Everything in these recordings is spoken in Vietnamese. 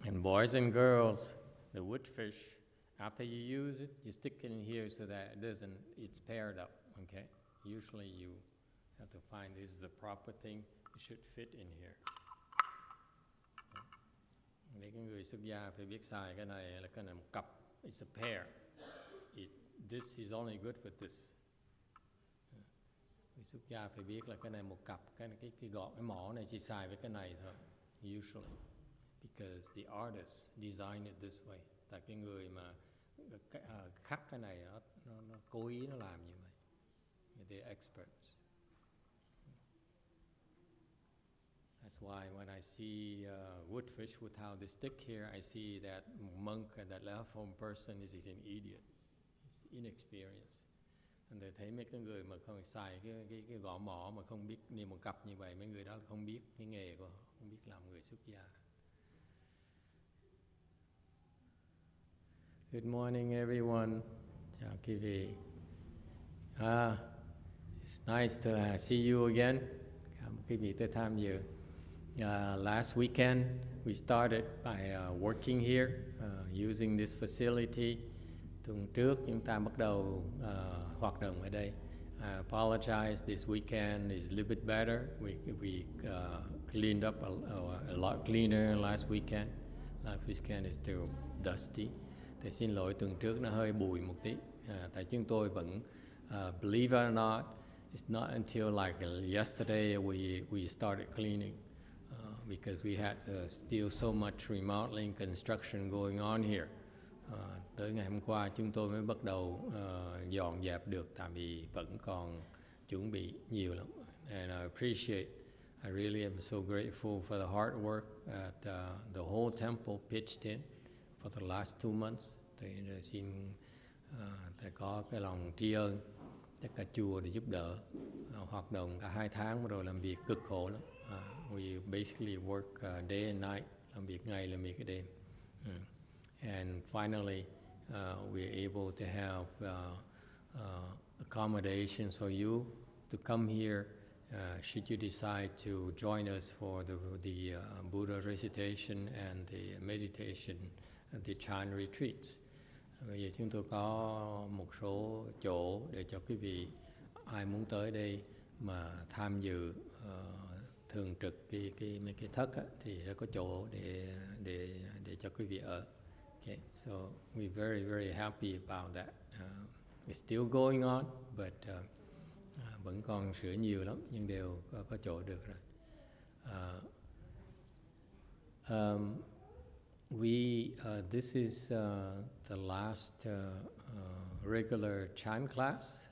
And boys and girls, the wood fish, after you use it, you stick it in here so that it's paired up, okay? Usually you have to find this is the proper thing, it should fit in here. Mấy cái người xuất gia phải biết xài cái này là cái này một cặp, it's a pair. This is only good for this. Người xuất gia phải biết là cái này một cặp, cái mỏ này chỉ xài với cái này thôi, usually. Because the artist designed it this way. Tại cái người mà khắc cái này nó cố ý nó làm như vậy. They're experts. That's why when I see woodfish without the stick here, I see that monk and that left-home person is an idiot. He's inexperienced. Để thấy mấy cái người mà không xài cái gõ mỏ mà không biết đi một cặp như vậy, mấy người đó không biết cái nghề của họ, không biết làm người xuất gia. Good morning, everyone. Chào quý vị. It's nice to see you again. Cảm ơn quý vị tới tham dự. Last weekend, we started by working here, using this facility. Tuần trước chúng ta bắt đầu hoạt động ở đây. I apologize. This weekend is a little bit better. We cleaned up a lot cleaner last weekend. Last weekend is still dusty. Thì xin lỗi, tuần trước nó hơi bụi một tí. Tại chúng tôi vẫn, believe it or not, it's not until like yesterday we started cleaning because we had still so much remodeling construction going on here. Tới ngày hôm qua chúng tôi mới bắt đầu dọn dẹp được, tại vì vẫn còn chuẩn bị nhiều lắm. And I appreciate, I really am so grateful for the hard work that the whole temple pitched in for the last 2 months. Thì xin thầy có cái lòng tri ân tất cả chùa để giúp đỡ hoạt động cả 2 tháng rồi làm việc cực khổ lắm. We basically work day and night, làm việc ngày làm việc đêm. And finally, we're able to have accommodations for you to come here should you decide to join us for the Buddha recitation and the meditation and the Chan retreats. Bây giờ chúng tôi có một số chỗ để cho quý vị ai muốn tới đây mà tham dự thường trực mấy cái thất á, thì sẽ có chỗ để cho quý vị ở. Okay, so we're very, very happy about that. It's still going on, but vẫn còn sửa nhiều lắm, nhưng đều có chỗ được rồi. This is the last regular Chan class.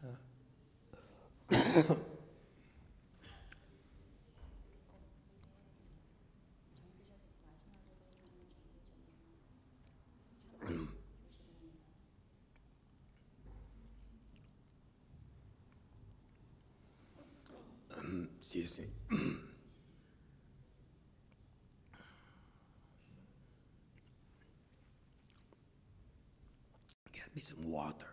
Excuse me. Get me some water.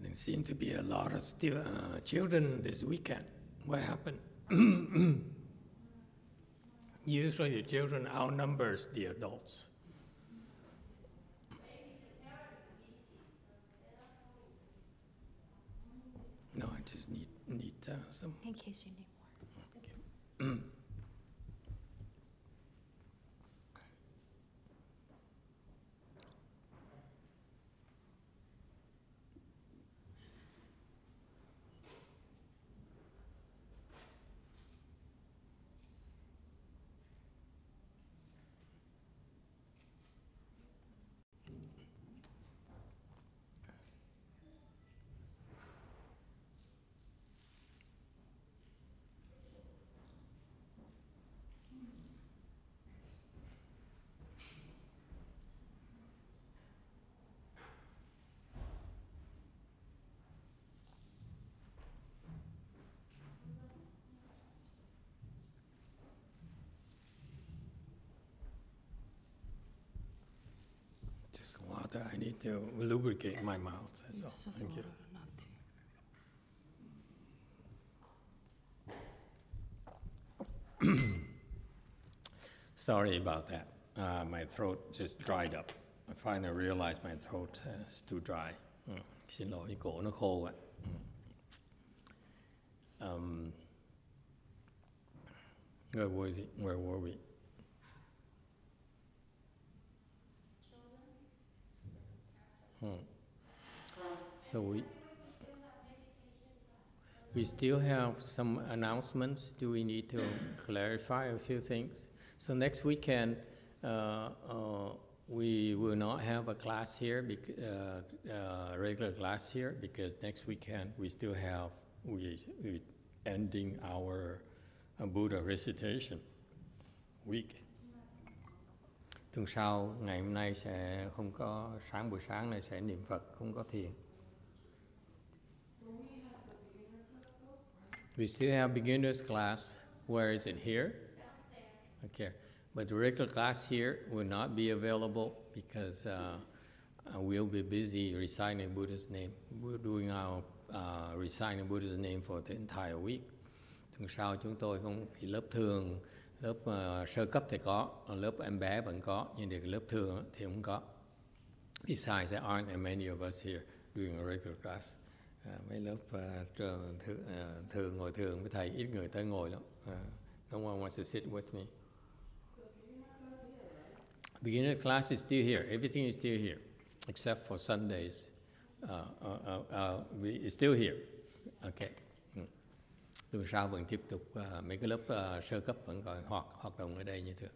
There seem to be a lot of children this weekend. What happened? Usually the children outnumbers the adults. No, I just need some. In case you need more. Okay. water. I need to lubricate my mouth. That's all. Thank you. Sorry about that. My throat just dried up. I finally realized my throat is too dry. Xin lỗi, cổ nó khô ạ. Where were we? So we still have some announcements. Do we need to clarify a few things? So next weekend, we will not have a class here, regular class here, because next weekend we still have, we ending our Buddha recitation week. Tuần sau, ngày hôm nay sẽ không có, buổi sáng này sẽ niệm Phật, không có thiền. We still have beginners class. Where is it here? Okay, but the regular class here will not be available because we'll be busy reciting Buddha's name. We're doing our reciting Buddha's name for the entire week. Tuần sau chúng tôi không, thì lớp thường, lớp sơ cấp thì có, lớp em bé vẫn có, nhưng để lớp thường thì không có. Besides, there aren't many of us here doing a regular class. Mấy lớp thường ngồi thường với thầy, ít người tới ngồi lắm. No one wants to sit with me. Beginner class is still here. Everything is still here, except for Sundays. It's still here. Okay. Tuần sau vẫn tiếp tục, mấy cái lớp sơ cấp vẫn còn hoạt động ở đây như thường.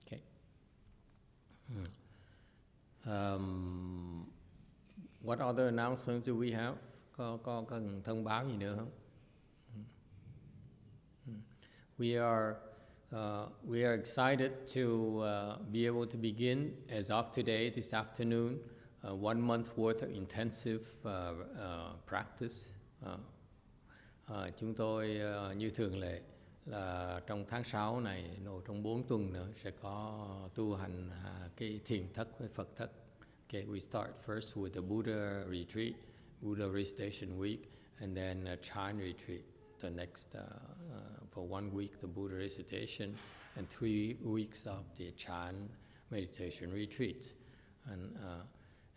Okay. What other announcements do we have? Có cần thông báo gì nữa không? We are excited to be able to begin as of today, this afternoon, 1 month worth of intensive practice. Chúng tôi như thường lệ là trong tháng 6 này, trong 4 tuần nữa sẽ có tu hành cái thiền thất với Phật thất. Okay, we start first with the Buddha retreat, Buddha recitation week, and then a Chan retreat. The next, for 1 week, the Buddha recitation, and 3 weeks of the Chan meditation retreats.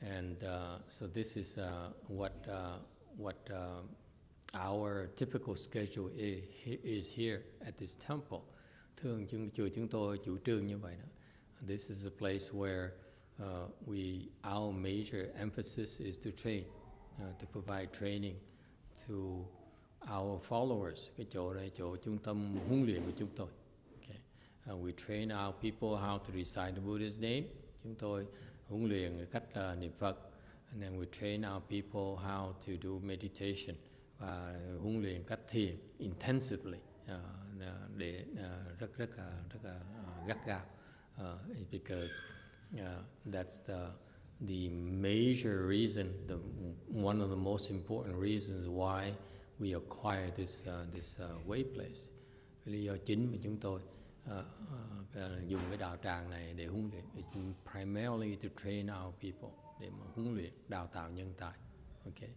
And so this is what our typical schedule is here at this temple. Thường chùa chúng tôi chủ trương như vậy đó. This is a place where our major emphasis is to train, to provide training to our followers. Cái chỗ này chỗ trung tâm huấn luyện của chúng tôi. Okay. We train our people how to recite the Buddha's name. Chúng tôi huấn luyện cách niệm Phật. And then we train our people how to do meditation. Và huấn luyện cách thiền intensively, để rất gắt gao. Because that's the major reason, one of the most important reasons why we acquire this way place. Lý do chính mà chúng tôi dùng cái đạo tràng này để huấn luyện is primarily to train our people, để mà huấn luyện, đào tạo nhân tài. Okay.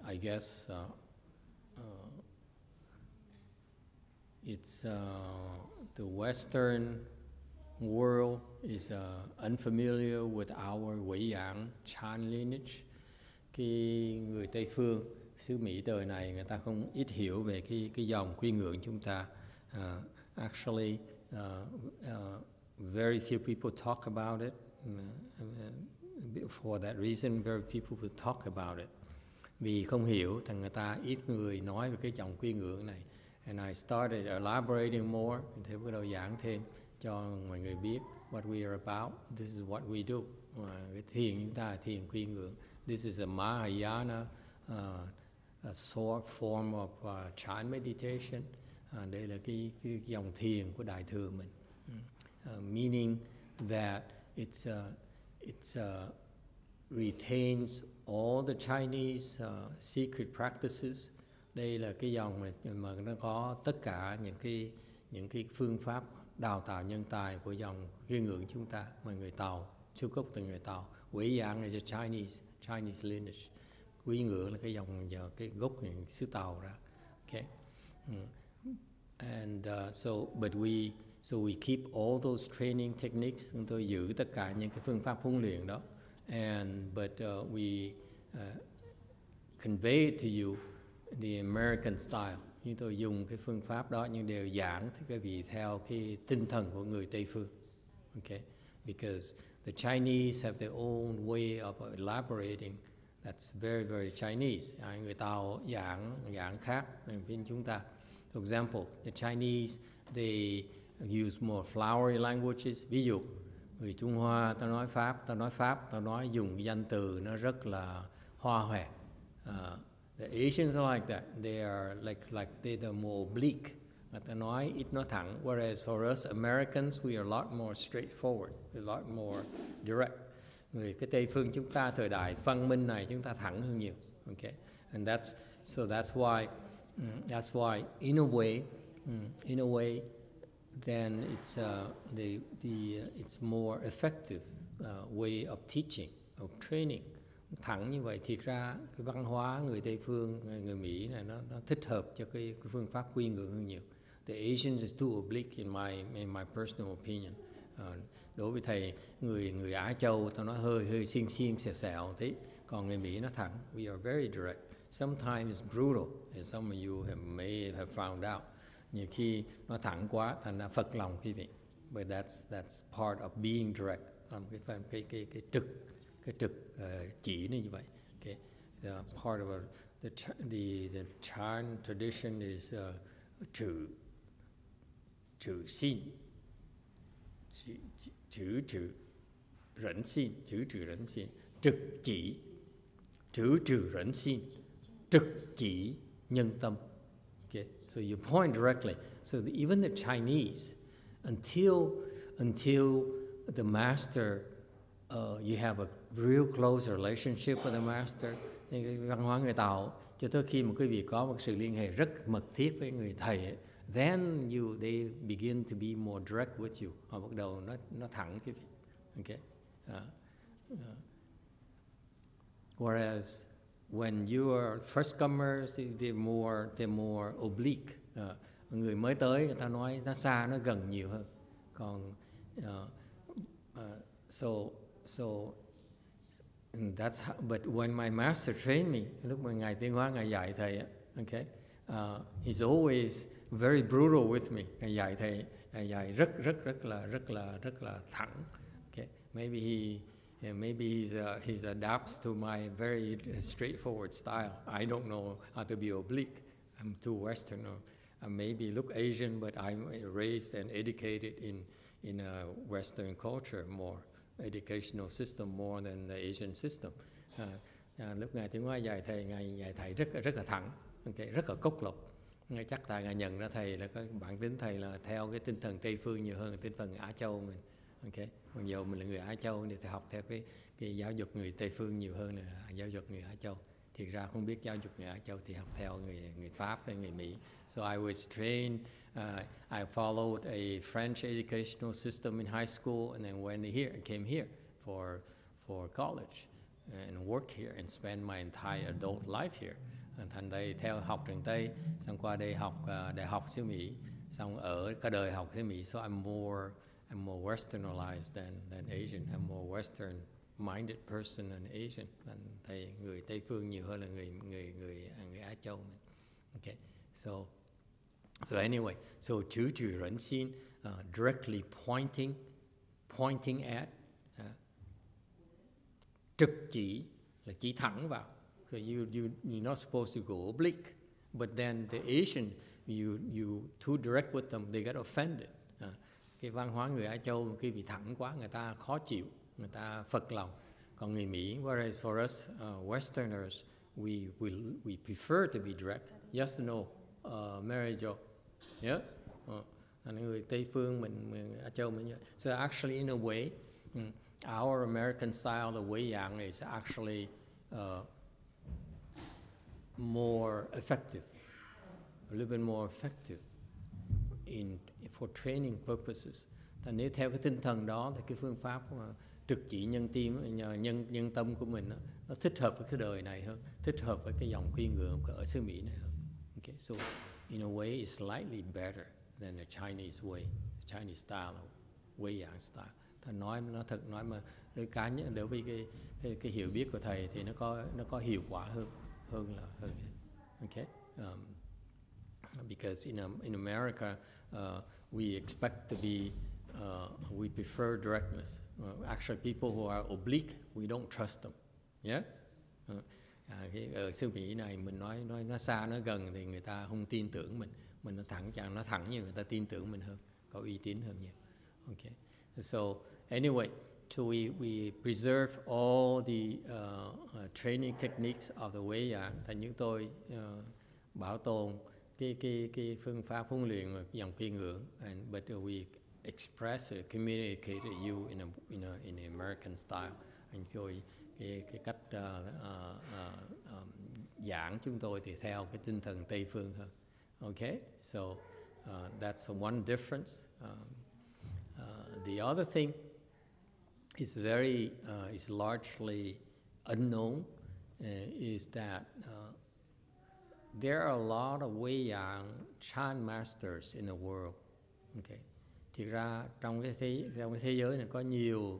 I guess it's the Western world is unfamiliar with our WeiYang Chan lineage. Người Tây phương, xứ Mỹ đời này, người ta không ít hiểu về cái dòng quy ngưỡng chúng ta. Actually, very few people talk about it. For that reason, very few people talk about it. Vì không hiểu, thành người ta ít người nói về cái dòng quy ngưỡng này. And I started elaborating more. Thế bắt đầu giảng thêm cho mọi người biết what we are about. This is what we do. Cái thiền chúng ta là thiền quy ngưỡng. This is a Mahayana a short form of Chan meditation. Đây là cái dòng thiền của Đại thừa mình. Meaning that it retains all the Chinese secret practices. Đây là cái dòng mà nó có tất cả những cái phương pháp đào tạo nhân tài của dòng Khiêm Ngưỡng chúng ta, mà người Tàu, xuất gốc từ người Tàu. WeiYang is a Chinese lineage. Quý Ngưỡng là cái dòng cái gốc xứ Tàu ra. Okay. And but we keep all those training techniques. Chúng tôi giữ tất cả những cái phương pháp huấn luyện đó. But we convey it to you the American style. Chúng tôi dùng cái phương pháp đó nhưng đều giảng thì các vị theo cái tinh thần của người Tây phương. Okay, because the Chinese have their own way of elaborating. That's very, very Chinese. Người Tàu giảng khác bên chúng ta. For example, the Chinese, they use more flowery languages. Ví dụ, người Trung Hoa, tao nói Pháp, tao nói dùng cái danh từ nó rất là hoa hòe. The Asians are like that. They are like they're more oblique. Ta nói ít nói thẳng. Whereas for us Americans, we are a lot more straightforward, a lot more direct. Người cái Tây phương chúng ta thời đại văn minh này chúng ta thẳng hơn nhiều. Okay, and that's why in a way, then it's it's more effective way of teaching, of training. Thẳng như vậy, thiệt ra cái văn hóa người Tây phương, người Mỹ này nó thích hợp cho cái phương pháp quy ngưỡng hơn nhiều. The Asians is too oblique in my personal opinion. Đối với thầy, người Á Châu, tao nói hơi xiên xẹo thế, còn người Mỹ nó thẳng. We are very direct. Sometimes brutal, as some of you may have found out. Nhiều khi nó thẳng quá, thành ra phật lòng quý vị. But that's part of being direct. Làm cái trực chỉ như vậy. Okay. Part of the Chan tradition is trừ xin, trừ rẫn xin, trực chỉ, trừ rẫn xin, trực chỉ nhân tâm. Okay. So you point directly. So even the Chinese, until the master, you have a real close relationship with the master. Văn hóa người Tàu, cho tới khi mà quý vị có một sự liên hệ rất mật thiết với người thầy ấy, then they begin to be more direct with you. Họ bắt đầu nó thẳng quý vị. Okay. Whereas when you are first comers, they're more oblique. Người mới tới người ta nói nó xa nó gần nhiều hơn. Còn that's how, but when my master trained me, lúc mà ngài Tiên Hóa ngài dạy thầy, okay, he's always very brutal with me. Ngài dạy thầy, ngài dạy rất là thẳng. Okay, maybe he adapts to my very straightforward style. I don't know how to be oblique. I'm too Western. I maybe look Asian, but I'm raised and educated in a Western culture more. Educational system more than the Asian system. Lúc ngài Tiến Hóa dạy thầy rất là thẳng, okay, rất là cốc lục. Chắc tại ngài nhận ra thầy là cái bản tính thầy là theo cái tinh thần Tây phương nhiều hơn tinh thần Á Châu mình. Okay. Còn dù mình là người Á Châu thì thầy học theo cái giáo dục người Tây phương nhiều hơn là giáo dục người Á Châu. Thiệt ra không biết giáo dục người Á Châu thì học theo người Pháp hay người Mỹ. So I was trained. I followed a French educational system in high school, and then came here for college and worked here and spent my entire adult life here. Thành đây theo học trường Tây, xong qua đây học đại học xứ Mỹ, xong ở cả đời học xứ Mỹ. So I'm more westernized than Asian. I'm more Western-minded person than Asian. Thầy người Tây phương nhiều hơn là người Á Châu. Okay, so anyway, so trừ rẫn xin, directly pointing at, trực chỉ là chỉ thẳng vào. So you're not supposed to go oblique, but then the Asian, you too direct with them, they get offended. Cái văn hóa người Á Châu khi bị thẳng quá, người ta khó chịu, người ta phật lòng. Còn người Mỹ, whereas for us Westerners, we prefer to be direct. Yes or no, Mary Jo? Yes. Người Tây phương mình Á Châu mình. So actually, in a way, our American style, the WeiYang, is actually more effective, a little bit more effective for training purposes. Thành nếu theo cái tinh thần đó thì cái phương pháp trực chỉ nhân tâm của mình nó thích hợp với cái đời này hơn, thích hợp với cái dòng khuyên ngưỡng ở xứ Mỹ này hơn. Okay, so in a way it's slightly better than the Chinese way, the Chinese style, WeiYang style. Thầy nói mà đối cá nhân đối với cái hiểu biết của thầy thì nó có hiệu quả hơn. Okay, because in America we expect to be we prefer directness. Actually, people who are oblique, we don't trust them. Yes. Ở xứ Mỹ này mình nói nó xa nó gần thì người ta không tin tưởng mình nó thẳng như người ta tin tưởng mình hơn, có uy tín hơn nhiều. Okay. So anyway, so we preserve all the training techniques of the WeiYang. Thành chúng tôi bảo tồn cái phương pháp huấn luyện dòng kiên ngưỡng, but we express it, communicate to you in an American style. And rồi cái cách giảng chúng tôi thì theo cái tinh thần Tây phương hơn. Okay, so that's one difference. The other thing is is largely unknown, is that there are a lot of WeiYang chant masters in the world. Okay. Thì ra trong cái thế giới này có nhiều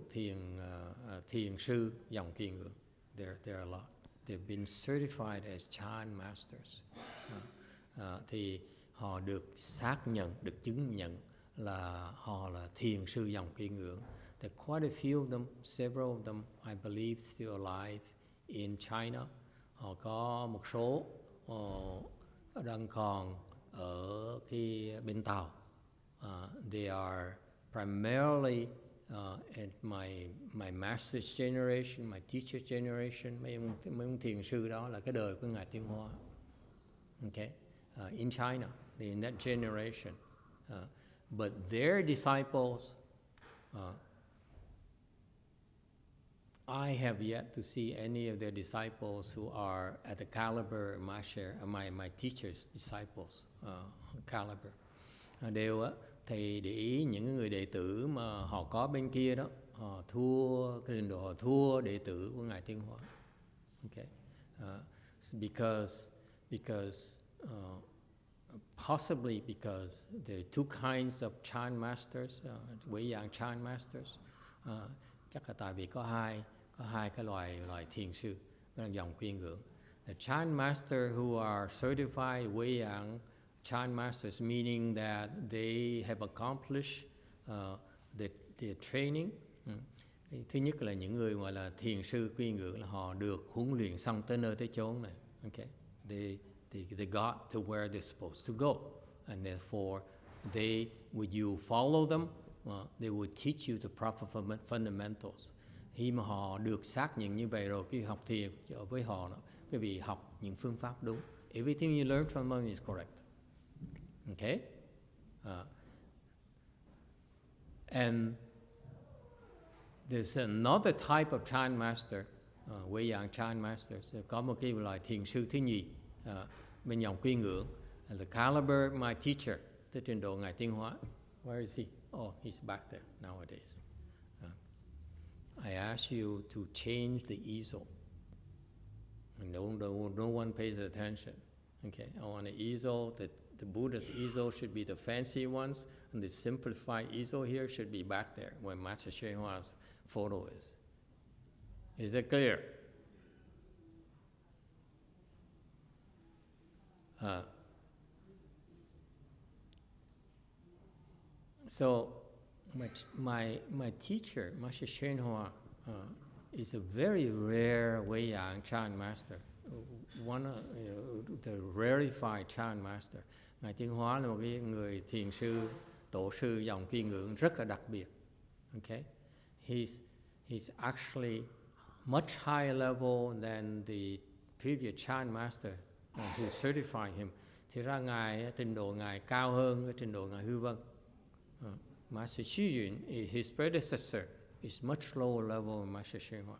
thiền sư dòng kiên ngưỡng. There are a lot. They've been certified as chant masters. Thì họ được xác nhận, được chứng nhận là họ là thiền sư dòng kiên ngưỡng. There are quite a few of them, several of them, I believe, still alive in China. Họ có một số đang còn ở bên Tàu. They are primarily at my master's generation, my teacher generation. Mấy ông thiền sư đó là cái đời của Ngài Tiên Hoa. Okay, in China, in that generation. But their disciples, I have yet to see any of their disciples who are at the caliber of my teacher's disciples caliber. Đều thầy để ý những người đệ tử mà họ có bên kia đó, họ thua cái trình độ, họ thua đệ tử của Ngài Tiên Hoa. Okay, because possibly because there are two kinds of chant masters, WeiYang chant masters. Chắc là tại vì có hai cái loại thiền sư dòng kiên ngưỡng. The chant master who are certified WeiYang chant masters, meaning that they have accomplished their training. Thứ nhất là những người gọi là thiền sư kiên ngưỡng là họ được huấn luyện xong tới nơi tới chốn này. Okay, they got to where they're supposed to go, and therefore would you follow them, they would teach you the proper fundamentals. Khi mà họ được xác nhận như vậy rồi, cái học thiền với họ đó, quý vị học những phương pháp đúng. Everything you learn from them is correct. Okay, and there's another type of chant master, WeiYang chant masters. Có một cái loại thiền sư thứ nhì bên dòng kiên ngưỡng, the caliber of my teacher, tới trình độ Ngài Tiên Hóa. Where is he? Oh, he's back there nowadays. I ask you to change the easel. And no one pays attention. Okay, I want an easel that the Buddha's easel should be the fancy ones, and the simplified easel here should be back there where Master YongHua's photo is. Is it clear? So my teacher, Master YongHua, is a very rare WeiYang chant master, one of the rarefied chant master. Ngài Tiên Hóa là một cái người thiền sư, tổ sư dòng kiên ngưỡng rất là đặc biệt. Okay, he's actually much higher level than the previous chant master who certified him. Thì ra ngài trình độ ngài cao hơn cái trình độ ngài Hư Vân. Master Xu Yun, his predecessor, is much lower level than Master YongHua.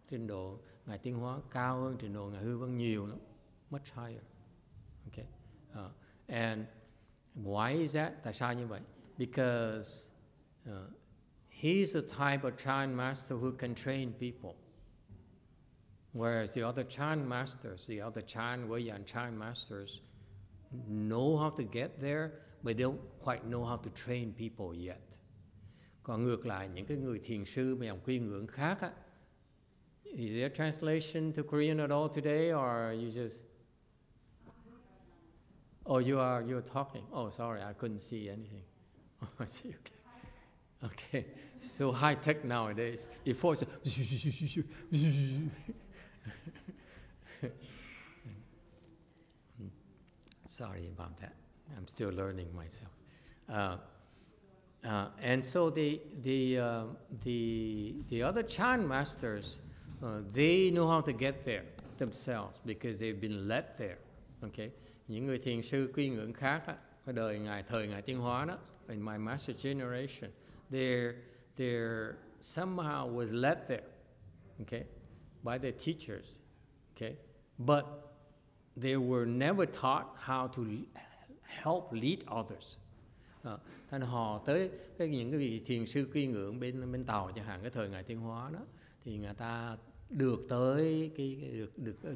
Trình độ ngài Tiên Hóa cao hơn trình độ ngài Hư Vân nhiều lắm, much higher. Okay, and Why is that? Tại sao như vậy? Because he's the type of Chan master who can train people. Whereas the other Chan masters, the other Chan, WeiYang Chan masters, know how to get there, but they don't quite know how to train people yet. Còn ngược lại, những cái người thiền sư mà dòng quy ngưỡng khác á, is there translation to Korean at all today, or you just... Oh, you're talking. Oh, sorry, I couldn't see anything. Oh, I see. Okay. So high tech nowadays. Before it's sorry about that. I'm still learning myself. And so the other Chan masters, they know how to get there themselves because they've been led there. Okay. Những người thiền sư quy ngưỡng khác á, ở thời ngài Tiến Hóa đó, in my master generation, they're somehow was led there, okay, by their teachers, okay, but they were never taught how to help lead others. Thành họ tới những cái vị thiền sư quy ngưỡng bên Tàu chẳng hạn, cái thời ngài Tiến Hóa đó, thì người ta được tới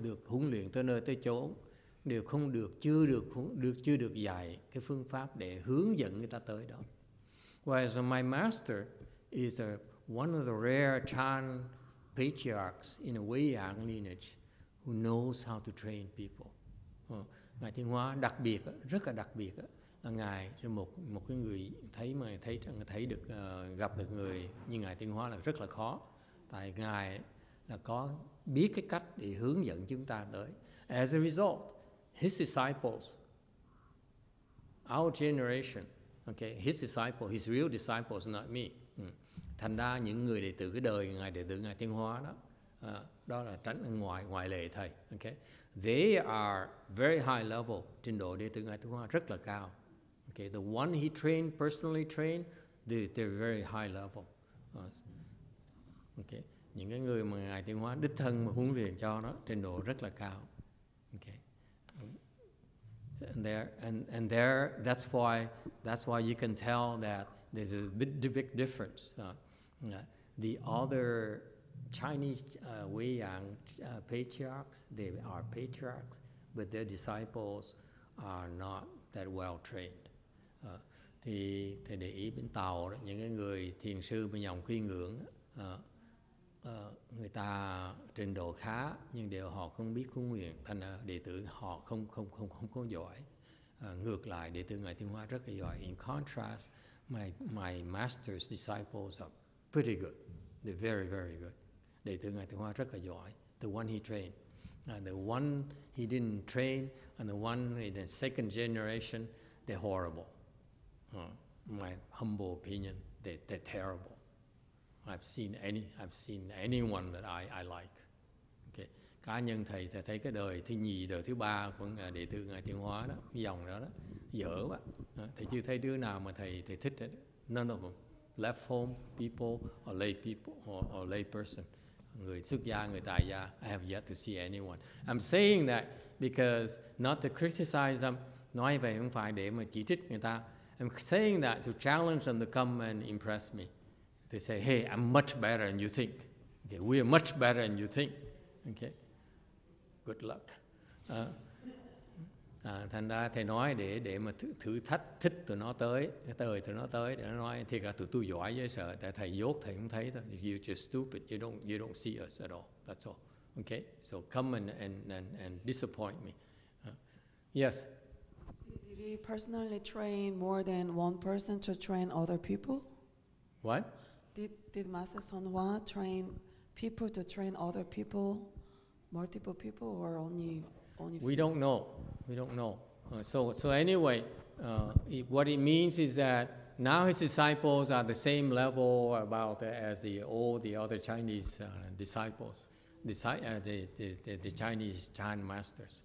được huấn luyện tới nơi tới chốn, đều không được chưa được dạy cái phương pháp để hướng dẫn người ta tới đó. Whereas my master is one of the rare Chan patriarchs in a WeiYang lineage who knows how to train people. Ngài Tiến Hóa đặc biệt, rất là đặc biệt là ngài một cái người thấy được gặp được người như ngài Tiến Hóa là rất là khó. Tại ngài là có biết cái cách để hướng dẫn chúng ta tới. As a result, his disciples, our generation, okay, his real disciples, not me. Thành ra những người đệ tử cái đời ngài đệ tử ngài Tiến Hóa đó, đó là tránh ngoại lệ thầy. Okay, they are very high level, trình độ đệ tử ngài Tiến Hóa rất là cao. Okay, the one he personally trained, they're very high level. Okay, những cái người mà ngài Tiến Hóa đích thân mà huấn luyện cho nó trình độ rất là cao. Okay. And there, that's why you can tell that there's a big difference. The other Chinese WeiYang patriarchs, they are patriarchs, but their disciples are not that well trained. Thì để ý bên Tàu đó, những cái người thiền sư bên dòng quy ngưỡng đó, người ta trình độ khá nhưng họ không biết huấn luyện, thành đệ tử họ không có giỏi. Ngược lại đệ tử ngài Tiến Hóa rất là giỏi. In contrast, my master's disciples are pretty good. They're very, very good. Đệ tử ngài Tiến Hóa rất là giỏi. The one he trained, the one he didn't train, and the one in the second generation, they're horrible. My humble opinion, they're terrible. I've seen anyone that I like. Okay. Cá nhân thầy thấy cái đời thứ nhì, đời thứ ba của đệ tử ngài Tiến Hóa đó, cái dòng đó dở quá. Thầy chưa thấy đứa nào mà thầy thích hết. None of them. Left home people or lay people or lay person. Người xuất gia, người tại gia. I have yet to see anyone. I'm saying that because not to criticize them. Nói vậy không phải để mà chỉ trích người ta. I'm saying that to challenge them to come and impress me. They say, hey, I'm much better than you think. Okay, we are much better than you think. Okay, good luck. Thành ra thầy nói để mà thử thách thích tụi nó tới, tụi nó tới để nó nói thiệt là tụi tôi giỏi với sợ, tại thầy dốt thầy không thấy thôi. You're just stupid. You don't see us at all. That's all. Okay, so come and disappoint me. Yes. Did you personally train more than one person to train other people? What? Did Master YongHua train people to train other people, multiple people, or only We don't know. We don't know. So anyway, what it means is that now his disciples are the same level as all the other Chinese disciples, the Chinese Chan masters.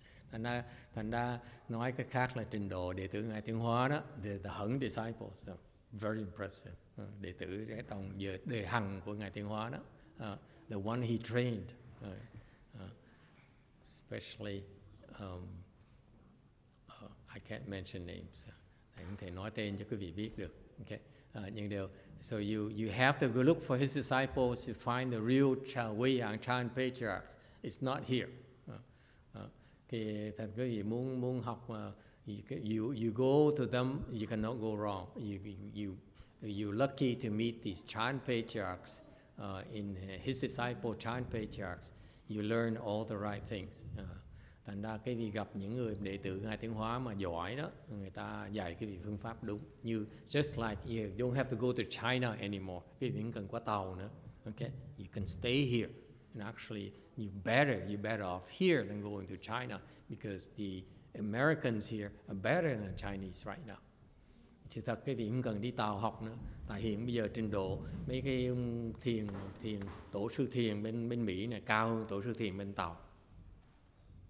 Thành ra nói cái khác là trình độ đệ tử ngài Tiến Hóa đó, the Hằng disciples, so very impressive. Đệ tử trong đề Hằng của ngài Tiến Hóa đó, the one he trained, especially I can't mention names. Thầy không thể nói tên cho quý vị biết được. Okay. Nhưng điều, so you have to go look for his disciples to find the real WeiYang Chan Patriarchs. It's not here. Thì thành quý vị muốn học, you go to them, you cannot go wrong. You're lucky to meet these Chan Patriarchs. In his disciple Chan Patriarchs, you learn all the right things. Thành ra cái việc gặp những người đệ tử Ngài Tiến Hóa mà giỏi đó, người ta dạy cái việc phương pháp đúng. Như just like you don't have to go to China anymore. Cái việc cần qua tàu nữa. Okay, you can stay here. And actually, you're better off here than going to China because the Americans here are better than Chinese right now. Chứ thật cái vị không cần đi tàu học nữa. Tại hiện bây giờ trình độ mấy cái thiền tổ sư thiền bên Mỹ này cao hơn tổ sư thiền bên Tàu.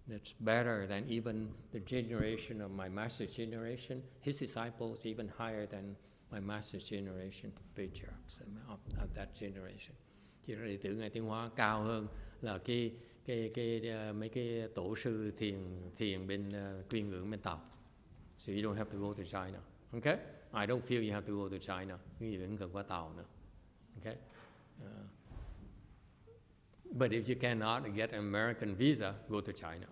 That's better than even the generation of my master's generation. His disciples even higher than my master's generation, patriarchs of that generation. Chỉ là đệ tử Ngài Tiến Hóa cao hơn là mấy cái tổ sư thiền bên Quyên Ngưỡng bên Tàu. So you don't have to go to China. Okay? I don't feel you have to go to China. Quý vị vẫn cần qua tàu nữa. Okay? But if you cannot get an American visa, go to China.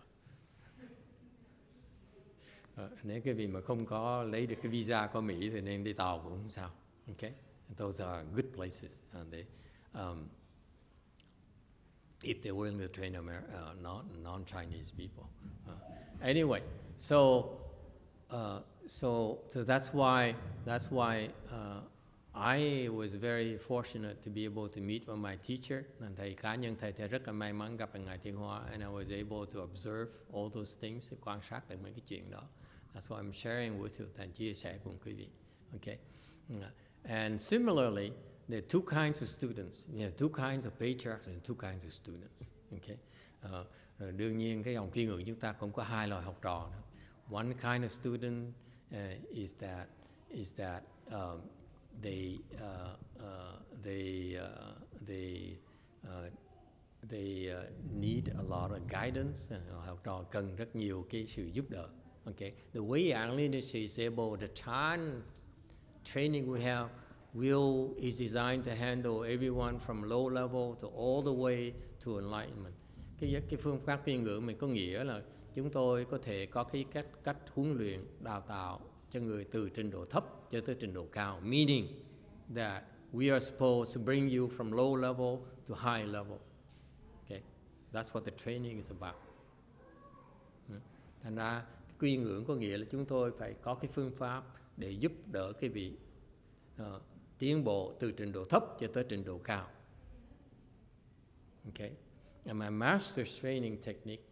Nếu quý vị mà không có lấy được cái visa của Mỹ thì nên đi tàu cũng không sao. Okay? Those are good places. And they, if they're willing to train non-Chinese people. Anyway, so that's why I was very fortunate to be able to meet with my teacher. Thầy cá nhân thầy rất là may mắn gặp Ngài Tiến Hóa, and I was able to observe all those things, quan sát được mấy cái chuyện đó. That's why I'm sharing with you, thầy chia sẻ cùng quý vị. Okay, and similarly, there are two kinds of students. There are two kinds of patriarchs and two kinds of students. Okay, đương nhiên cái dòng Kiên Ngưỡng chúng ta cũng có hai loại học trò nữa. One kind of student is that they need a lot of guidance. Học trò cần rất nhiều cái sự giúp đỡ. Okay, the WeiYang lineage is able. The Chan training we have is designed to handle everyone from low level to all the way to enlightenment. Cái phương pháp Kiên Ngưỡng mình có nghĩa là chúng tôi có thể có cái cách huấn luyện, đào tạo cho người từ trình độ thấp cho tới trình độ cao. Meaning that we are supposed to bring you from low level to high level. Okay, that's what the training is about. Thành ra Kiên Ngưỡng có nghĩa là chúng tôi phải có cái phương pháp để giúp đỡ cái vị tiến bộ từ trình độ thấp cho tới trình độ cao. Okay, and my master's training technique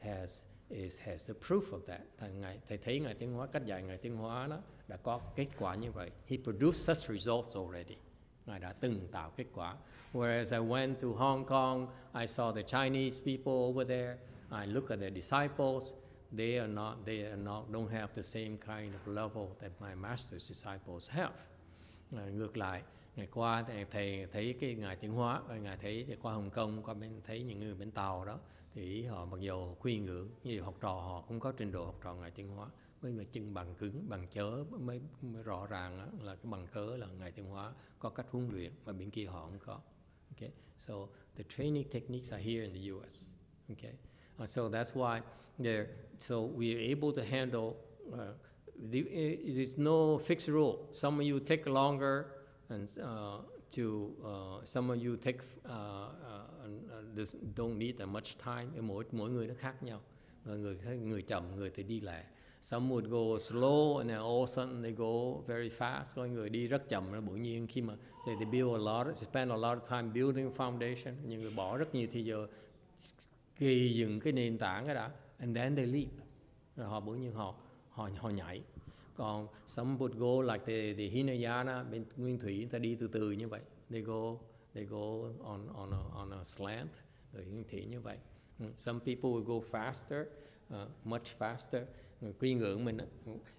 has the proof of that. Thầy thấy Ngài Tiến Hóa, cách dạy Ngài Tiến Hóa đó đã có kết quả như vậy. He produced such results already. Ngài đã từng tạo kết quả. Whereas I went to Hong Kong, I saw the Chinese people over there. I look at their disciples. They don't have the same kind of level that my master's disciples have. Ngược lại, ngày qua thầy thấy cái Ngài Tiến Hóa, Ngài thấy qua Hồng Kông, qua bên thấy những người bên Tàu đó, thì họ mặc dù Kiên Ngưỡng, nhiều học trò họ cũng có trình độ học trò Ngài Tiến Hóa, với mà chân bằng cứng, bằng chớ mới rõ ràng đó, là cái bằng cớ là Ngài Tiến Hóa có cách huấn luyện mà bên kia họ không có. Okay, so the training techniques are here in the U.S. Okay, so that's why so we are able to handle. There's no fixed rule. Some of you take longer, and some of you take don't need that much time. Mỗi người nó khác nhau. Người chậm, người thì đi lẹ. Some would go slow, and then all of a sudden they go very fast. Có người đi rất chậm, nó bỗng nhiên khi mà they spend a lot of time building foundation. Những người bỏ rất nhiều thời giờ gây dựng cái nền tảng cái đã, and then they leap. Rồi họ bỗng nhiên họ nhảy. Còn some would go like the Hinayana bên Nguyên Thủy, người ta đi từ từ như vậy. They go on a slant, rồi Nguyên Thủy như vậy. Some people will go faster, much faster. Kiên Ngưỡng mình,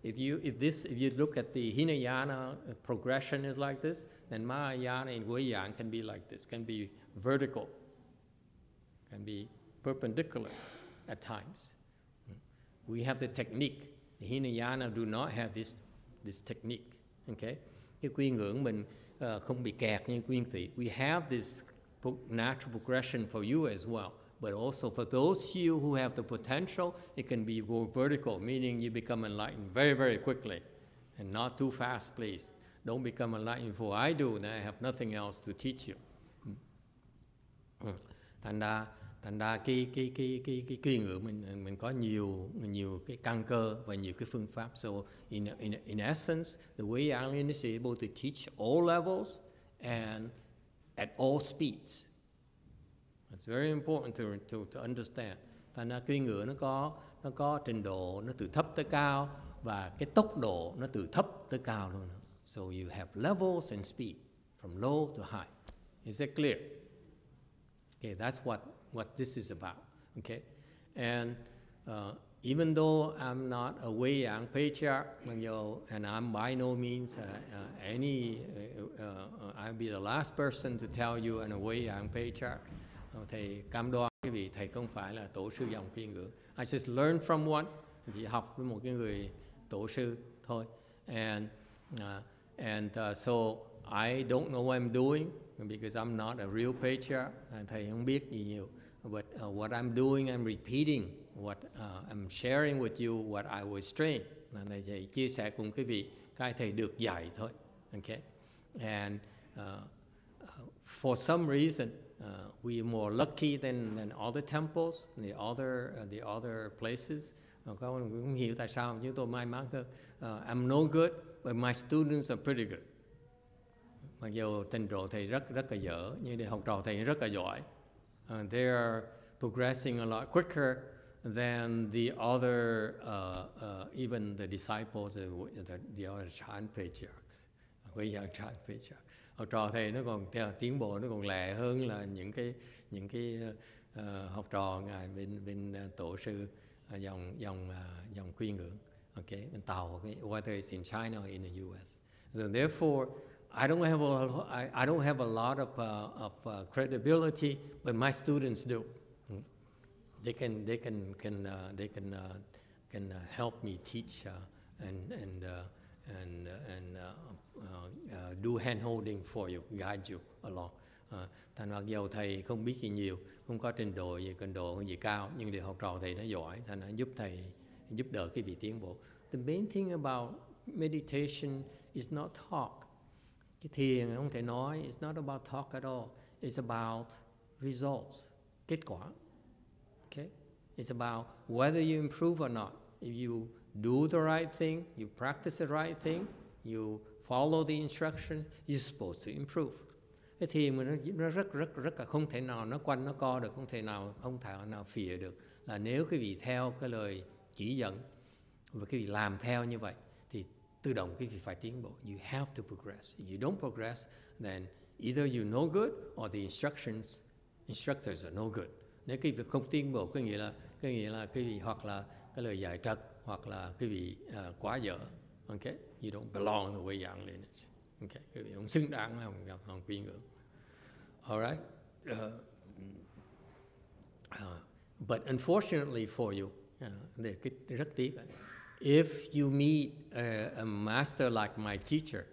if you look at the Hinayana progression is like this, then Mahayana and WeiYang can be like this, can be vertical, can be perpendicular at times. We have the technique. The Hinayana do not have this technique. Okay? Cái quy ngưỡng mình không bị kẹt như quy tỳ. We have this natural progression for you as well. But also for those you who have the potential, it can be go vertical, meaning you become enlightened very, very quickly. And not too fast, please. Don't become enlightened before I do, and I have nothing else to teach you. Thành ra cái quy ngưỡng mình có nhiều cái căn cơ và nhiều cái phương pháp. So in essence, the WeiYang lineage is able to teach all levels and at all speeds. It's very important to understand. Thành ra quy ngưỡng nó có trình độ nó từ thấp tới cao và cái tốc độ nó từ thấp tới cao luôn. So you have levels and speed from low to high. Is that clear? Okay, that's what this is about. Okay, and even though I'm not a WeiYang patriarch, and I'm by no means I'll be the last person to tell you I'm a WeiYang patriarch. Thầy cam đoan quý vị, thầy không phải là tổ sư dòng quy ngưỡng. I just learned from one. Chỉ học với một cái người tổ sư thôi. So I don't know what I'm doing because I'm not a real patriarch. Thầy không biết gì nhiều. But what I'm doing, I'm repeating what I'm sharing with you what I was trained. Thầy chia sẻ cùng quý vị cái thầy được dạy thôi. Okay, and for some reason. We are more lucky than other temples, the other places. Không hiểu tại sao chúng tôi may mắn hơn. I'm no good, but my students are pretty good. Mặc dù trình độ thầy rất là dở, nhưng để học trò thầy rất là giỏi. They are progressing a lot quicker than the other, even the disciples, the other Chan Patriarchs. WeiYang Chan Patriarchs. Học trò thầy nó còn tiến bộ, nó còn lẹ hơn là những cái học trò ngài bên tổ sư dòng quy ngưỡng. Okay, bên tàu, whether it's in China or in the U.S. So therefore, I don't have a lot of credibility, but my students do. They can help me teach and do hand holding for you, guide you along. Thành mặc dù thầy không biết gì nhiều, không có trình độ gì cao, nhưng để học trò thầy nó giỏi, thành nó giúp đỡ cái vị tiến bộ. The main thing about meditation is not talk. Cái thiền không thể nói, it's not about talk at all. It's about results, kết quả. Okay? It's about whether you improve or not. If you do the right thing, you practice the right thing, you follow the instruction, you're supposed to improve. Cái thiền mà nó rất là không thể nào nó quanh nó co được, không thể nào phìa được. Là nếu quý vị theo cái lời chỉ dẫn và quý vị làm theo như vậy thì tự động quý vị phải tiến bộ. You have to progress. If you don't progress, then either you're no good or the instructors are no good. Nếu quý vị không tiến bộ, có nghĩa là quý vị hoặc là cái lời dạy trật hoặc là quý vị quá dở. Okay, you don't belong in the WeiYang lineage. Okay, quý vị không xứng đáng là học quy ngưỡng. All right. But unfortunately for you, rất tiếc. If you meet a master like my teacher,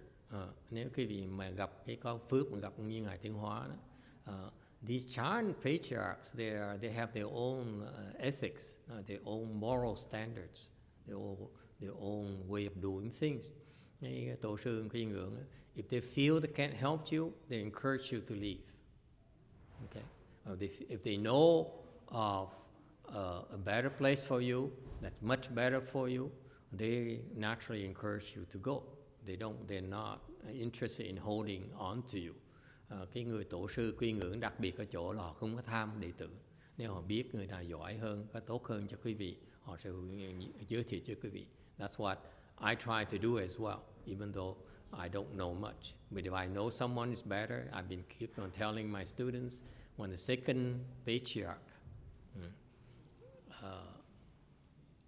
nếu quý vị mà gặp có phước mà gặp như ngài Tiến Hóa đó, these Chan Patriarchs, they have their own ethics, their own moral standards, their own way of doing things. Tổ sư quy ngưỡng, if they feel they can't help you, they encourage you to leave. Okay, if they know of a better place for you, that's much better for you, they naturally encourage you to go. They're not interested in holding on to you. Cái người tổ sư quy ngưỡng đặc biệt ở chỗ là họ không có tham đệ tử. Nếu họ biết người nào giỏi hơn, có tốt hơn cho quý vị, họ sẽ giới thiệu cho quý vị. That's what I try to do as well, even though I don't know much. But if I know someone is better, I've been keep on telling my students, when the second patriarch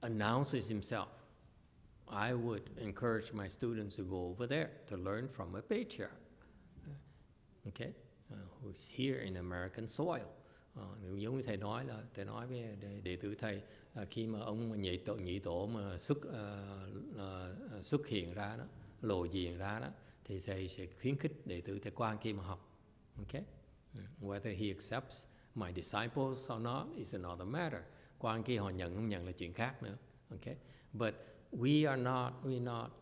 announces himself, I would encourage my students to go over there to learn from a patriarch, okay, who's here in American soil. Giống như thầy nói là thầy nói với đệ tử thầy, khi mà ông nhị tổ mà xuất hiện ra đó, lộ diện ra đó, thì thầy sẽ khuyến khích đệ tử thầy quan kia mà học. Okay? Whether he accepts my disciples or not is another matter. Quan kia họ nhận không nhận là chuyện khác nữa. Okay? But we're not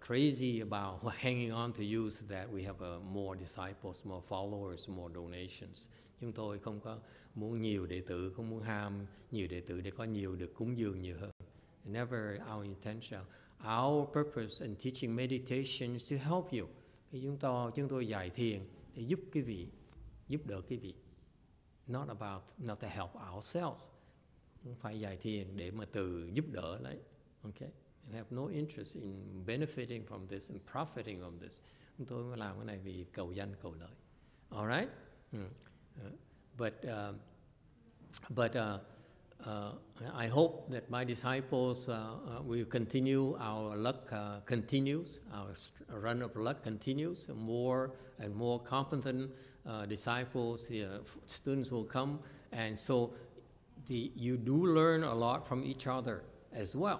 crazy about hanging on to you so that we have more disciples, more followers, more donations. Chúng tôi không có muốn nhiều đệ tử, không muốn ham nhiều đệ tử để có nhiều được cúng dường nhiều hơn. Never our intention. Our purpose in teaching meditation is to help you. Khi chúng tôi dạy thiền để giúp quý vị, giúp đỡ quý vị. Not to help ourselves. Không phải dạy thiền để mà tự giúp đỡ lấy. Okay? We have no interest in benefiting from this and profiting from this. Chúng tôi mới làm cái này vì cầu danh cầu lợi. All right? I hope that my disciples will continue, our luck continues, our run of luck continues. More and more competent disciples, students will come, and so you do learn a lot from each other as well.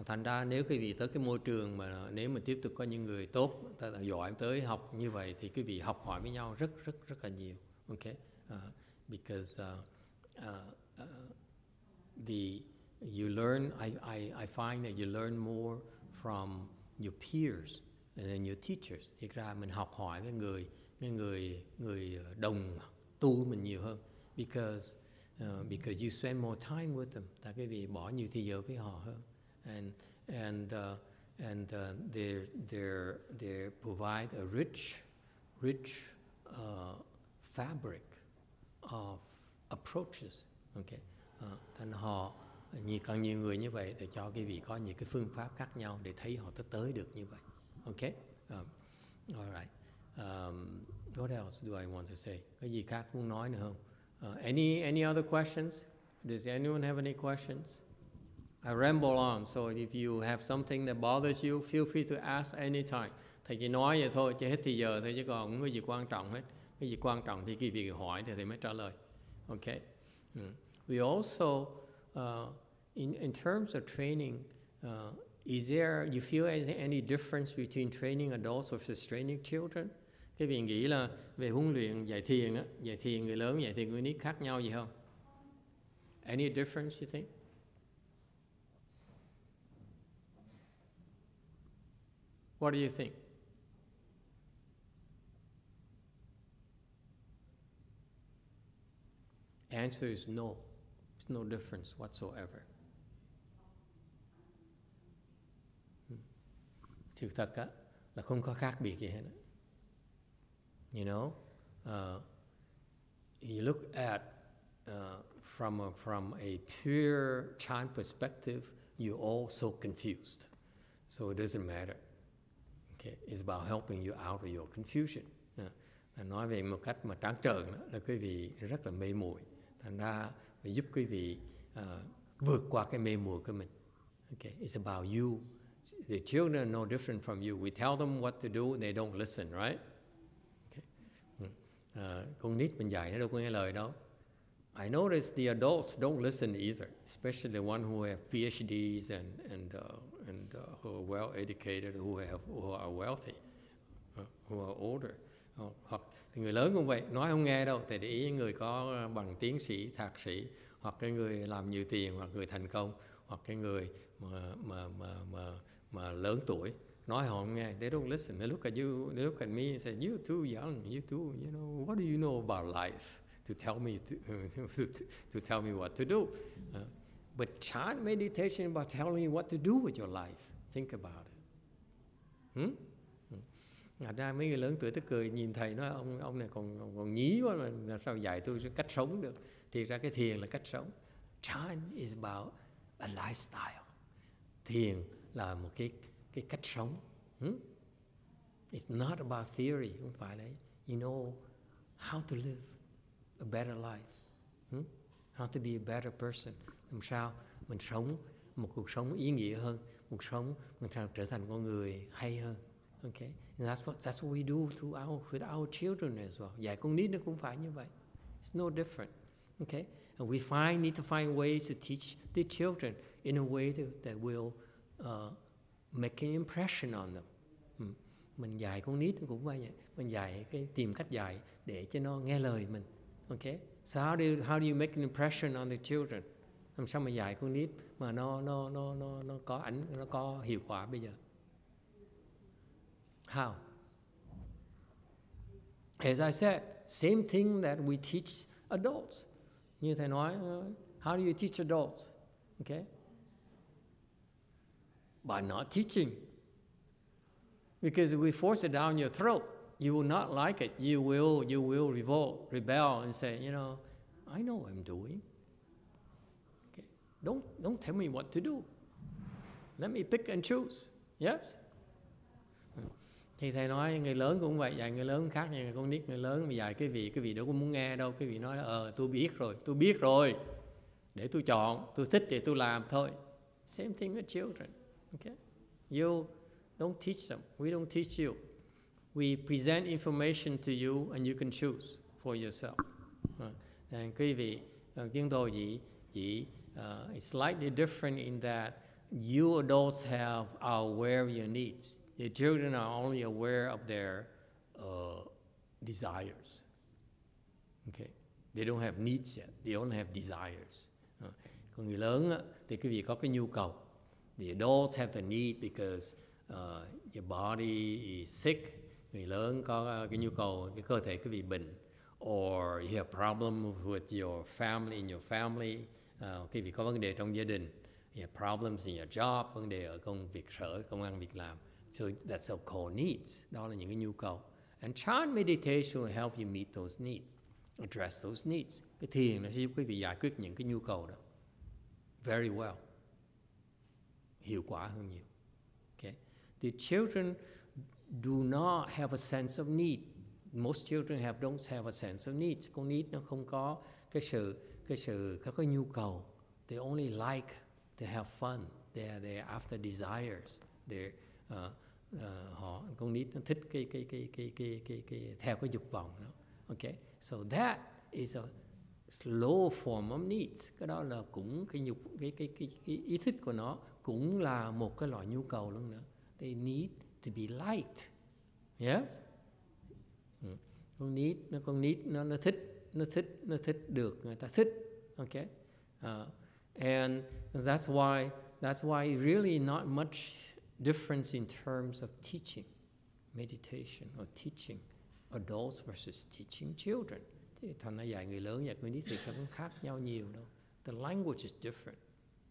Thành ra nếu quý vị tới cái môi trường mà nếu mà tiếp tục có những người tốt, giỏi tới học như vậy thì quý vị học hỏi với nhau rất là nhiều. Okay? Because you learn, I find that you learn more from your peers and your teachers. Thực ra mình học hỏi với người đồng tu mình nhiều hơn. Because you spend more time with them. Tại quý vị bỏ nhiều thời giờ với họ hơn. And they provide a rich fabric of approaches. Okay. Thành họ càng nhiều người như vậy để cho quý vị có những cái phương pháp khác nhau để thấy họ tới được như vậy. Okay. All right. What else do I want to say? Có gì khác muốn nói nữa không? Any other questions? Does anyone have any questions? I ramble on, so if you have something that bothers you, feel free to ask anytime. Thầy chỉ nói vậy thôi, chứ hết thì giờ thôi, chứ còn không có gì quan trọng hết. Cái gì quan trọng thì quý vị hỏi thì thầy mới trả lời. Okay. We also, in terms of training, is there, you feel any difference between training adults versus training children? Cái vị nghĩ là về huấn luyện dạy thiền á, dạy thiền người lớn, dạy thiền người nít khác nhau gì không? Any difference you think? What do you think? Answer is no. There's no difference whatsoever. Sự thật á, là không có khác biệt gì hết. You know, you look at from a pure child perspective, you're all so confused. So it doesn't matter. Okay, it's about helping you out of your confusion. Nói về một cách mà trắng trợn đó, là quý vị rất là mê muội. Thành ra phải giúp quý vị vượt qua cái mê muội của mình. Okay, it's about you. The children are no different from you. We tell them what to do, they don't listen, right? Okay. Con nít mình dạy nó đâu có nghe lời đâu. I notice the adults don't listen either, especially the one who have PhDs and who are well educated, who are wealthy, who are older. Hoặc người lớn cũng vậy, nói không nghe đâu. Thì để ý người có bằng tiến sĩ, thạc sĩ, hoặc cái người làm nhiều tiền, hoặc người thành công, hoặc cái người mà lớn tuổi, nói họ không nghe. They don't listen. They look at you, they look at me and say, "You're too young. You too, you know, what do you know about life to tell me to tell me what to do?" But chant meditation about telling you what to do with your life. Think about it. Ra mấy người lớn tuổi tức cười nhìn thầy nói ông này còn nhí quá mà làm sao dạy tôi cách sống được. Thì ra cái thiền là cách sống. Chant is about a lifestyle. Thiền là một cái cách sống. It's not about theory, không phải đấy. You know how to live a better life. How to be a better person. Làm sao mình sống một cuộc sống ý nghĩa hơn, cuộc sống mình trở thành con người hay hơn. Okay, and that's what we do with our children as well. Dạy con nít nó cũng phải như vậy. It's no different. Okay? And we need to find ways to teach the children in a way that will make an impression on them. Mình dạy con nít cũng vậy. Mình dạy tìm cách dạy để cho nó nghe lời mình. Okay? So how do you make an impression on the children? Làm sao mà dạy con nít mà nó có hiệu quả bây giờ? How? As I said, same thing that we teach adults. Như thầy nói, how do you teach adults? Okay? By not teaching. Because if we force it down your throat, you will not like it. You will rebel and say, I know what I'm doing. Okay? Don't tell me what to do. Let me pick and choose. Yes? Thì thầy nói người lớn cũng vậy, dạy người lớn khác như con nít. Người lớn mà dạy cái vị đâu có muốn nghe đâu. Cái vị nói là tôi biết rồi. Để tôi chọn, tôi thích thì tôi làm thôi. Same thing with children. Okay? You don't teach them. We don't teach you. We present information to you and you can choose for yourself. And quý vị, chúng tôi chỉ it's slightly different in that you adults are aware of your needs. The children are only aware of their desires. Okay? They don't have needs yet. They only have desires. Còn người lớn thì quý vị có cái nhu cầu. The adults have the need because your body is sick. Người lớn có cái nhu cầu, cái cơ thể quý vị bệnh. Or you have problem with your family, in your family. Quý vị có vấn đề trong gia đình. You have problems in your job, vấn đề ở công việc sở, công ăn việc làm. So that's so-called needs. Đó là những cái nhu cầu. And child meditation will help you meet those needs, address those needs. Cái thiền nó sẽ giúp quý vị giải quyết những cái nhu cầu đó. Very well. Hiệu quả hơn nhiều. Okay? The children do not have a sense of need. Most children don't have a sense of needs. Con nít nó không có các cái nhu cầu. They only like to have fun. They're after desires. Con nít nó thích cái theo cái dục vọng đó. Okay? So that is a slow form of needs. Cái đó là cũng cái ý thích của nó cũng là một cái loại nhu cầu luôn nữa. They need to be liked. Yes? Con nít nó thích được người ta thích. Okay? And that's why really not much difference in terms of teaching meditation or teaching adults versus teaching children. Thì thành ra dạy người lớn, dạy người nít thì không khác nhau nhiều đâu. The language is different.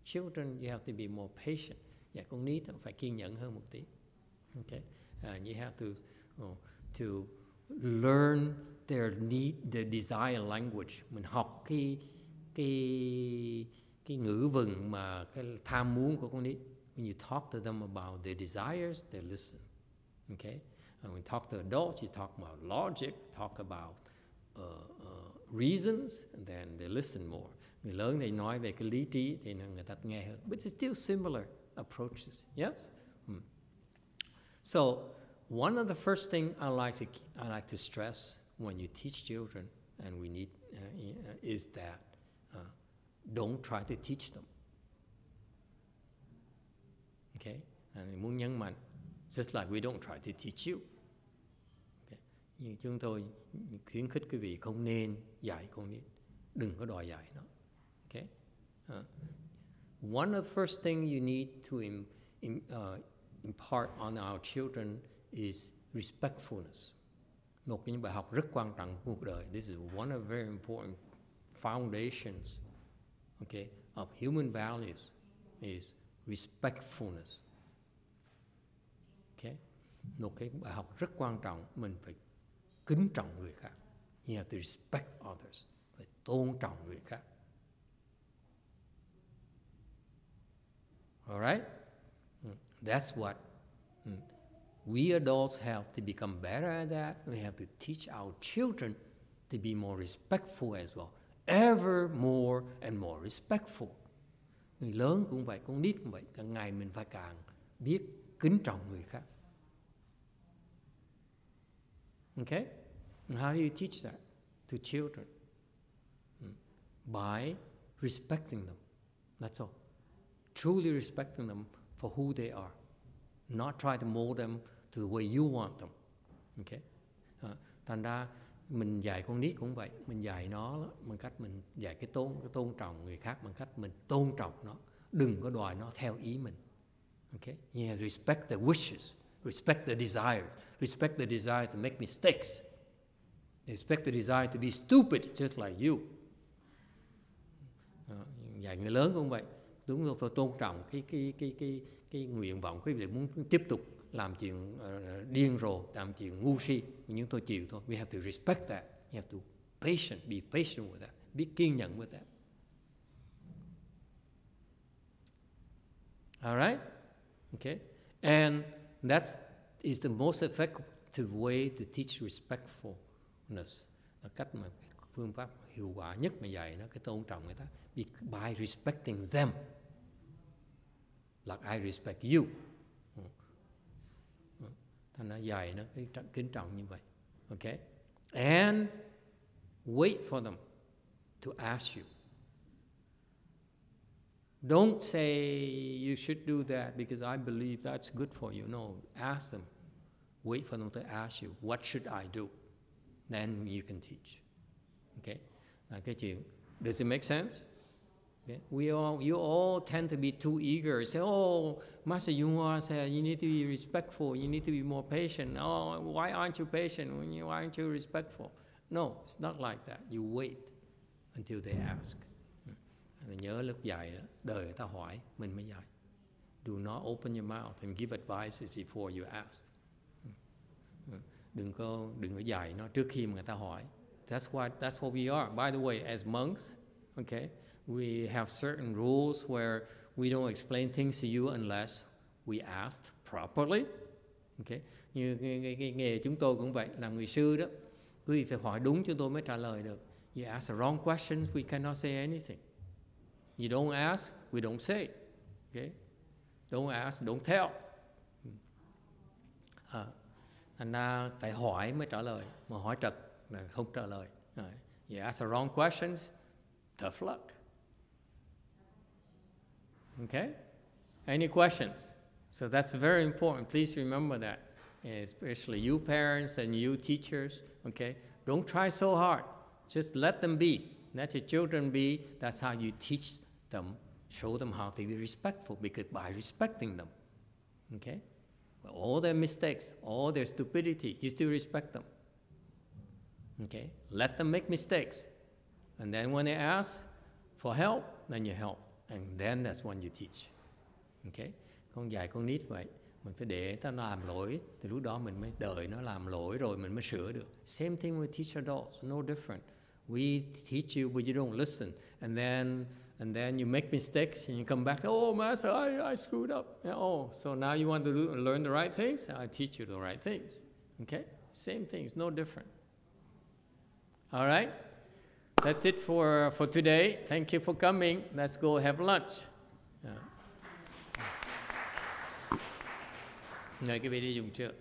Children, you have to be more patient. Dạy con nít phải kiên nhẫn hơn một tí. Okay? You have to learn their desire language. Mình học cái ngữ vựng mà cái tham muốn của con nít. When you talk to them about their desires, they listen. Okay? And when you talk to adults, you talk about logic, talk about reasons, and then they listen more. Người lớn thì nói về cái lý trí thì người ta nghe hơn. But it's still similar approaches. Yes? So one of the first thing I like to stress when you teach children, and we need is that don't try to teach them. Okay? And muốn nhấn mạnh, just like we don't try to teach you. Okay? Nhưng chúng tôi khuyến khích quý vị không nên dạy con nít, đừng có đòi dạy nó. Okay? One of the first thing you need to impart on our children is respectfulness. Một cái bài học rất quan trọng của cuộc đời. This is one of very important foundations, okay, of human values is respectfulness. Okay? Một cái bài học rất quan trọng, mình phải kính trọng người khác. You have to respect others. Phải tôn trọng người khác. All right? That's what we adults have to become better at that. We have to teach our children to be more respectful as well. Ever more and more respectful. Người lớn cũng vậy, con nít cũng vậy. Càng ngày mình phải càng biết kính trọng người khác. Okay? And how do you teach that to children? by respecting them. That's all. Truly respecting them for who they are. Not try to mold them to the way you want them. Okay? Thành ra mình dạy con nít cũng vậy. Mình dạy nó bằng cách mình dạy cái tôn trọng người khác, bằng cách mình tôn trọng nó. Đừng có đòi nó theo ý mình. Okay? You have to respect their wishes, respect their desires, respect their desire to make mistakes, respect the desire to be stupid just like you. Dạy người lớn cũng vậy. Đúng rồi, phải tôn trọng cái nguyện vọng, cái việc muốn tiếp tục làm chuyện điên rồ, làm chuyện ngu si, nhưng tôi chịu thôi. We have to respect that. You have to be patient with that, biết kiên nhẫn with that. All right? Okay? And that is the most effective way to teach respectfulness. Là cách mà phương pháp hiệu quả nhất mà dạy nó, cái tôn trọng người ta. By respecting them. Like I respect you. Thành nó dạy nó cái kính trọng như vậy. Okay? And wait for them to ask you. Don't say you should do that because I believe that's good for you. No, ask them. Wait for them to ask you, what should I do? Then you can teach. Okay? Cái chuyện, does it make sense? Okay? You all tend to be too eager. Say, oh, Master YongHua said you need to be respectful. You need to be more patient. Oh, why aren't you patient? Why aren't you respectful? No, it's not like that. You wait until they ask. Nhớ lúc dạy đó, đời người ta hỏi, mình mới dạy. Do not open your mouth and give advice before you ask. Đừng có dạy nó trước khi mà người ta hỏi. That's what we are. By the way, as monks, okay, we have certain rules where we don't explain things to you unless we asked properly. Okay, như cái nghề chúng tôi cũng vậy, làm người sư đó, quý vị phải hỏi đúng chúng tôi mới trả lời được. You ask the wrong questions, we cannot say anything. You don't ask, we don't say. Okay? Don't ask, don't tell. Thành ra phải hỏi mới trả lời. Mà hỏi trật là không trả lời. You ask the wrong questions, tough luck. Okay? Any questions? So that's very important. Please remember that. Especially you parents and you teachers. Okay? Don't try so hard. Just let them be. Let your children be. That's how you teach them, show them how to be respectful, because by respecting them, okay, all their mistakes, all their stupidity, you still respect them. Okay, let them make mistakes, and then when they ask for help, then you help, and then that's when you teach. Okay, con dạy con nít vậy, mình phải để nó làm lỗi, thì lúc đó mình mới đợi nó làm lỗi rồi mình mới sửa được. Same thing with teach adults, no different. We teach you, but you don't listen, and then you make mistakes, and you come back, oh, Master, I screwed up. Oh, so now you want to learn the right things? I teach you the right things. Okay? Same things, no different. All right? That's it for today. Thank you for coming. Let's go have lunch. Mời quý vị đi dùng trước.